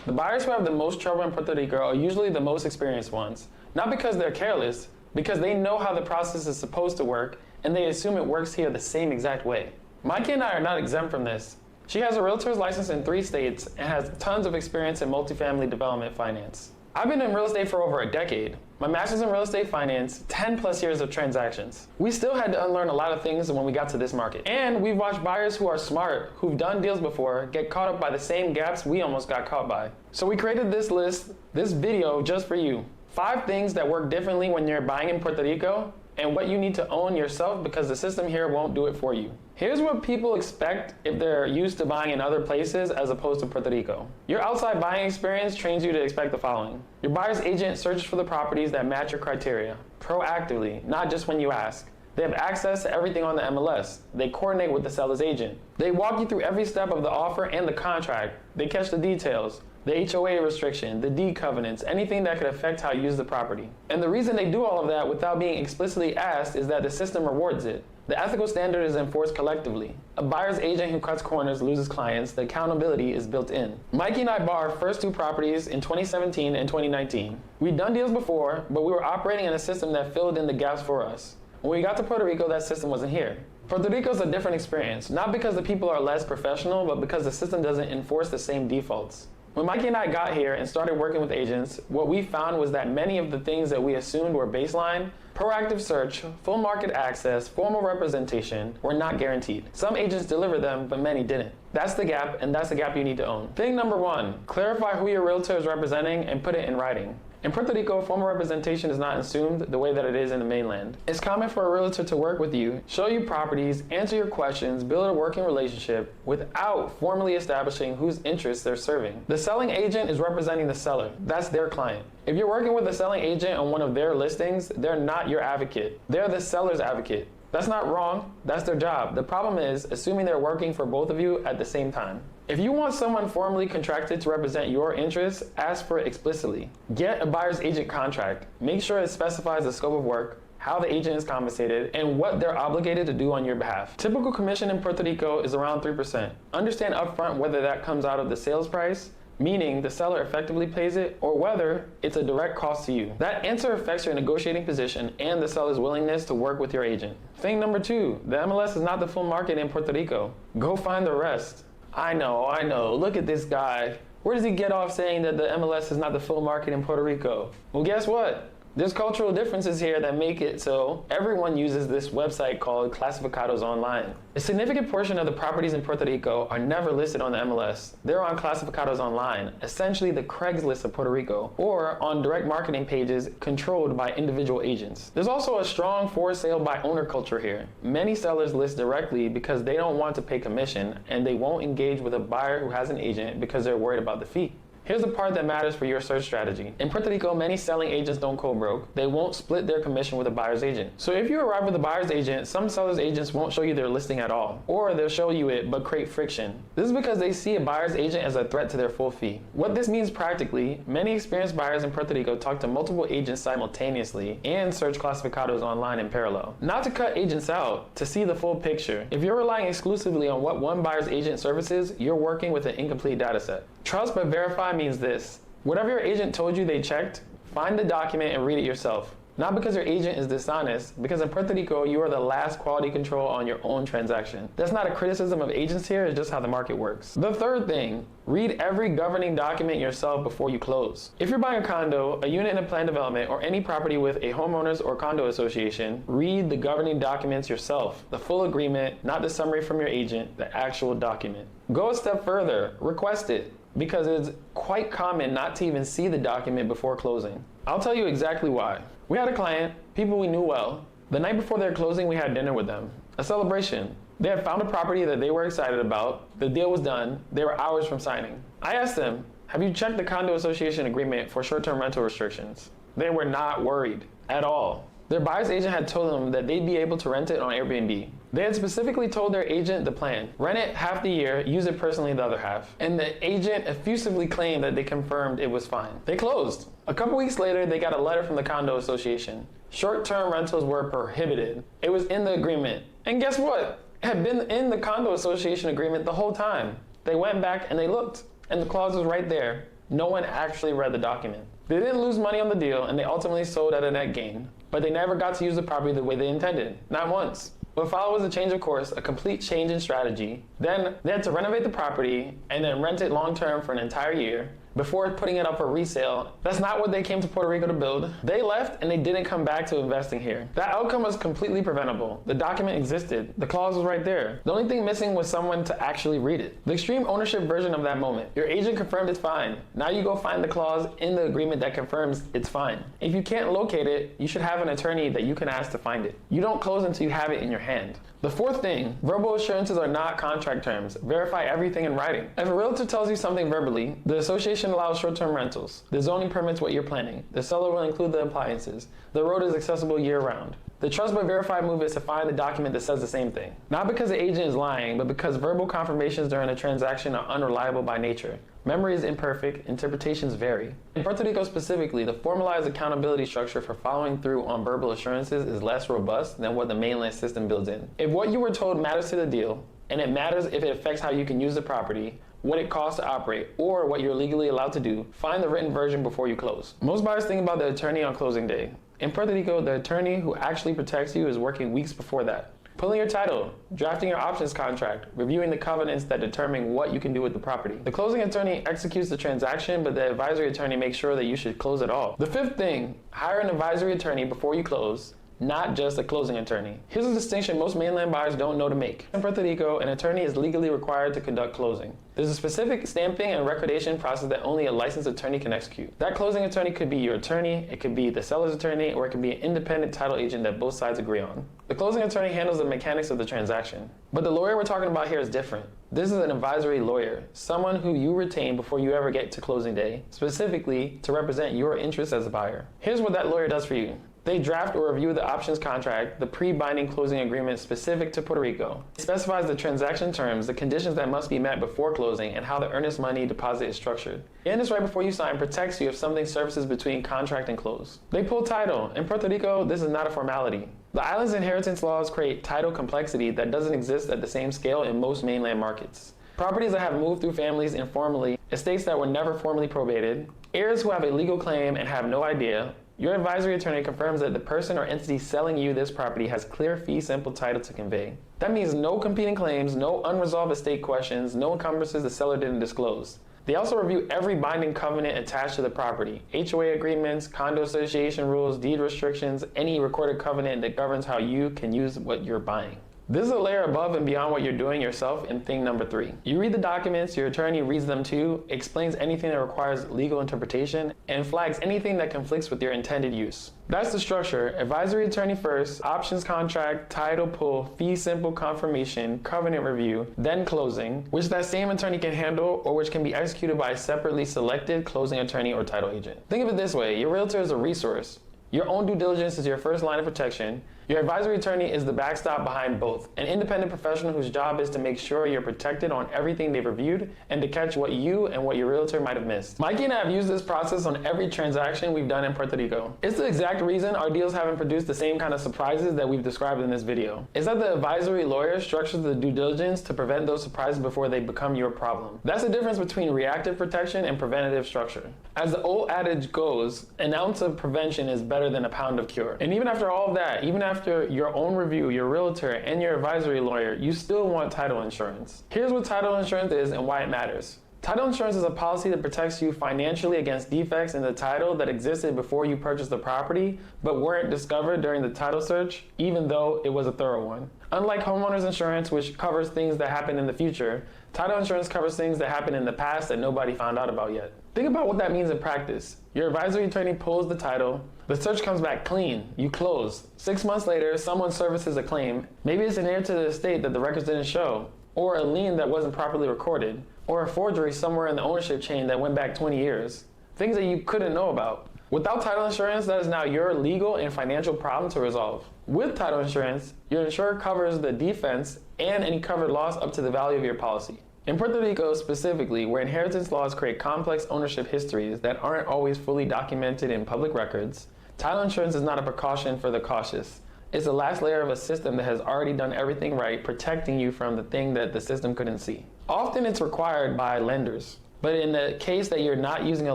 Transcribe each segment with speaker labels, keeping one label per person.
Speaker 1: The buyers who have the most trouble in Puerto Rico are usually the most experienced ones. Not because they're careless, because they know how the process is supposed to work and they assume it works here the same exact way. Mikey and I are not exempt from this. She has a realtor's license in 3 states and has tons of experience in multifamily development finance. I've been in real estate for over a decade. My master's in real estate finance, 10 plus years of transactions. We still had to unlearn a lot of things when we got to this market. And we've watched buyers who are smart, who've done deals before, get caught up by the same gaps we almost got caught by. So we created this list, this video just for you. 5 things that work differently when you're buying in Puerto Rico and what you need to own yourself because the system here won't do it for you. Here's what people expect if they're used to buying in other places as opposed to Puerto Rico. Your outside buying experience trains you to expect the following. Your buyer's agent searches for the properties that match your criteria, proactively, not just when you ask. They have access to everything on the MLS. They coordinate with the seller's agent. They walk you through every step of the offer and the contract. They catch the details, the HOA restriction, the deed covenants, anything that could affect how you use the property. And the reason they do all of that without being explicitly asked is that the system rewards it. The ethical standard is enforced collectively. A buyer's agent who cuts corners loses clients. The accountability is built in. Mikey and I bought our first 2 properties in 2017 and 2019. We'd done deals before, but we were operating in a system that filled in the gaps for us. When we got to Puerto Rico, that system wasn't here. Puerto Rico is a different experience, not because the people are less professional, but because the system doesn't enforce the same defaults. When Mikey and I got here and started working with agents, what we found was that many of the things that we assumed were baseline, proactive search, full market access, formal representation, were not guaranteed. Some agents delivered them, but many didn't. That's the gap, and that's the gap you need to own. Thing number 1, clarify who your realtor is representing and put it in writing. In Puerto Rico, formal representation is not assumed the way that it is in the mainland. It's common for a realtor to work with you, show you properties, answer your questions, build a working relationship without formally establishing whose interests they're serving. The selling agent is representing the seller. That's their client. If you're working with a selling agent on one of their listings, they're not your advocate. They're the seller's advocate. That's not wrong, that's their job. The problem is assuming they're working for both of you at the same time. If you want someone formally contracted to represent your interests, ask for it explicitly. Get a buyer's agent contract. Make sure it specifies the scope of work, how the agent is compensated, and what they're obligated to do on your behalf. Typical commission in Puerto Rico is around 3%. Understand upfront whether that comes out of the sales price, meaning the seller effectively pays it, or whether it's a direct cost to you. That answer affects your negotiating position and the seller's willingness to work with your agent. Thing number 2, the MLS is not the full market in Puerto Rico. Go find the rest. I know, look at this guy. Where does he get off saying that the MLS is not the full market in Puerto Rico? Well, guess what? There's cultural differences here that make it so everyone uses this website called Clasificados Online. A significant portion of the properties in Puerto Rico are never listed on the MLS. They're on Clasificados Online, essentially the Craigslist of Puerto Rico, or on direct marketing pages controlled by individual agents. There's also a strong for sale by owner culture here. Many sellers list directly because they don't want to pay commission, and they won't engage with a buyer who has an agent because they're worried about the fee. Here's the part that matters for your search strategy. In Puerto Rico, many selling agents don't go broke. They won't split their commission with a buyer's agent. So if you arrive with a buyer's agent, some sellers' agents won't show you their listing at all, or they'll show you it but create friction. This is because they see a buyer's agent as a threat to their full fee. What this means practically, many experienced buyers in Puerto Rico talk to multiple agents simultaneously and search Clasificados online in parallel. Not to cut agents out, to see the full picture. If you're relying exclusively on what one buyer's agent services, you're working with an incomplete data set. Trust but verify means this. Whatever your agent told you they checked, find the document and read it yourself. Not because your agent is dishonest, because in Puerto Rico, you are the last quality control on your own transaction. That's not a criticism of agents here, it's just how the market works. The third thing, read every governing document yourself before you close. If you're buying a condo, a unit in a planned development, or any property with a homeowners or condo association, read the governing documents yourself. The full agreement, not the summary from your agent, the actual document. Go a step further, request it, because it's quite common not to even see the document before closing. I'll tell you exactly why. We had a client, people we knew well. The night before their closing, we had dinner with them. A celebration. They had found a property that they were excited about. The deal was done. They were hours from signing. I asked them, have you checked the condo association agreement for short-term rental restrictions? They were not worried at all. Their buyer's agent had told them that they'd be able to rent it on Airbnb. They had specifically told their agent the plan. Rent it half the year, use it personally the other half. And the agent effusively claimed that they confirmed it was fine. They closed. A couple weeks later, they got a letter from the condo association. Short-term rentals were prohibited. It was in the agreement. And guess what? It had been in the condo association agreement the whole time. They went back and they looked, and the clause was right there. no one actually read the document. They didn't lose money on the deal, and they ultimately sold at a net gain, but they never got to use the property the way they intended, not once. What followed was a change of course, a complete change in strategy. Then they had to renovate the property and then rent it long-term for an entire year before putting it up for resale. That's not what they came to Puerto Rico to build. They left and they didn't come back to investing here. That outcome was completely preventable. The document existed. The clause was right there. The only thing missing was someone to actually read it. The extreme ownership version of that moment. Your agent confirmed it's fine. Now you go find the clause in the agreement that confirms it's fine. If you can't locate it, you should have an attorney that you can ask to find it. You don't close until you have it in your hand. The fourth thing, verbal assurances are not contract terms. Verify everything in writing. If a realtor tells you something verbally, the association allows short-term rentals. The zoning permits what you're planning. The seller will include the appliances. The road is accessible year-round. The trust but verify move is to find the document that says the same thing. Not because the agent is lying, but because verbal confirmations during a transaction are unreliable by nature. Memory is imperfect, interpretations vary. In Puerto Rico specifically, the formalized accountability structure for following through on verbal assurances is less robust than what the mainland system builds in. If what you were told matters to the deal, and it matters if it affects how you can use the property, what it costs to operate, or what you're legally allowed to do, find the written version before you close. Most buyers think about the attorney on closing day. In Puerto Rico, the attorney who actually protects you is working weeks before that. Pulling your title, drafting your options contract, reviewing the covenants that determine what you can do with the property. The closing attorney executes the transaction, but the advisory attorney makes sure that you should close it all. The fifth thing, hire an advisory attorney before you close, not just a closing attorney. Here's a distinction most mainland buyers don't know to make. In Puerto Rico, an attorney is legally required to conduct closing. There's a specific stamping and recordation process that only a licensed attorney can execute. That closing attorney could be your attorney, it could be the seller's attorney, or it could be an independent title agent that both sides agree on. The closing attorney handles the mechanics of the transaction. But the lawyer we're talking about here is different. This is an advisory lawyer, someone who you retain before you ever get to closing day, specifically to represent your interests as a buyer. Here's what that lawyer does for you. They draft or review the options contract, the pre-binding closing agreement specific to Puerto Rico. It specifies the transaction terms, the conditions that must be met before closing, and how the earnest money deposit is structured. Getting this right before you sign protects you if something surfaces between contract and close. They pull title. In Puerto Rico, this is not a formality. The island's inheritance laws create title complexity that doesn't exist at the same scale in most mainland markets. Properties that have moved through families informally, estates that were never formally probated, heirs who have a legal claim and have no idea. Your advisory attorney confirms that the person or entity selling you this property has clear fee simple title to convey. That means no competing claims, no unresolved estate questions, no encumbrances the seller didn't disclose. They also review every binding covenant attached to the property, HOA agreements, condo association rules, deed restrictions, any recorded covenant that governs how you can use what you're buying. This is a layer above and beyond what you're doing yourself in thing number 3. You read the documents, your attorney reads them too, explains anything that requires legal interpretation, and flags anything that conflicts with your intended use. That's the structure. Advisory attorney first, options contract, title pull, fee simple confirmation, covenant review, then closing, which that same attorney can handle or which can be executed by a separately selected closing attorney or title agent. Think of it this way, your realtor is a resource. Your own due diligence is your first line of protection. Your advisory attorney is the backstop behind both, an independent professional whose job is to make sure you're protected on everything they've reviewed and to catch what you and what your realtor might have missed. Mikey and I have used this process on every transaction we've done in Puerto Rico. It's the exact reason our deals haven't produced the same kind of surprises that we've described in this video. It's that the advisory lawyer structures the due diligence to prevent those surprises before they become your problem. That's the difference between reactive protection and preventative structure. As the old adage goes, an ounce of prevention is better than a pound of cure. And even after all of that, even after your own review, your realtor, and your advisory lawyer, you still want title insurance. Here's what title insurance is and why it matters. Title insurance is a policy that protects you financially against defects in the title that existed before you purchased the property, but weren't discovered during the title search, even though it was a thorough one. Unlike homeowners insurance, which covers things that happen in the future, title insurance covers things that happen in the past that nobody found out about yet. Think about what that means in practice. Your advisory attorney pulls the title, the search comes back clean, you close. 6 months later, someone services a claim. Maybe it's an heir to the estate that the records didn't show, or a lien that wasn't properly recorded, or a forgery somewhere in the ownership chain that went back 20 years. Things that you couldn't know about. Without title insurance, that is now your legal and financial problem to resolve. With title insurance, your insurer covers the defense and any covered loss up to the value of your policy. In Puerto Rico specifically, where inheritance laws create complex ownership histories that aren't always fully documented in public records, title insurance is not a precaution for the cautious. It's the last layer of a system that has already done everything right, protecting you from the thing that the system couldn't see. Often it's required by lenders. But in the case that you're not using a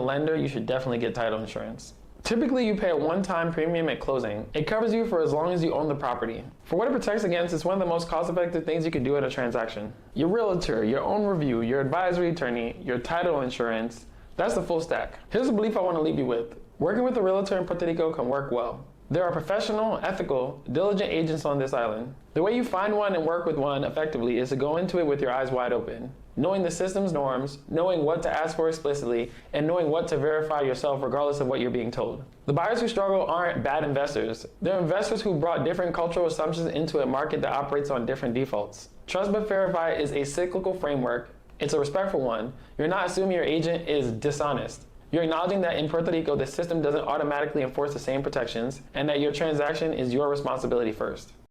Speaker 1: lender, you should definitely get title insurance. Typically, you pay a one-time premium at closing. It covers you for as long as you own the property. For what it protects against, it's one of the most cost-effective things you can do at a transaction. Your realtor, your own review, your advisory attorney, your title insurance, that's the full stack. Here's a belief I want to leave you with. Working with a realtor in Puerto Rico can work well. There are professional, ethical, diligent agents on this island. The way you find one and work with one effectively is to go into it with your eyes wide open, knowing the system's norms, knowing what to ask for explicitly, and knowing what to verify yourself regardless of what you're being told. The buyers who struggle aren't bad investors. They're investors who brought different cultural assumptions into a market that operates on different defaults. Trust but verify is a cyclical framework. It's a respectful one. You're not assuming your agent is dishonest. You're acknowledging that in Puerto Rico, the system doesn't automatically enforce the same protections, and that your transaction is your responsibility first.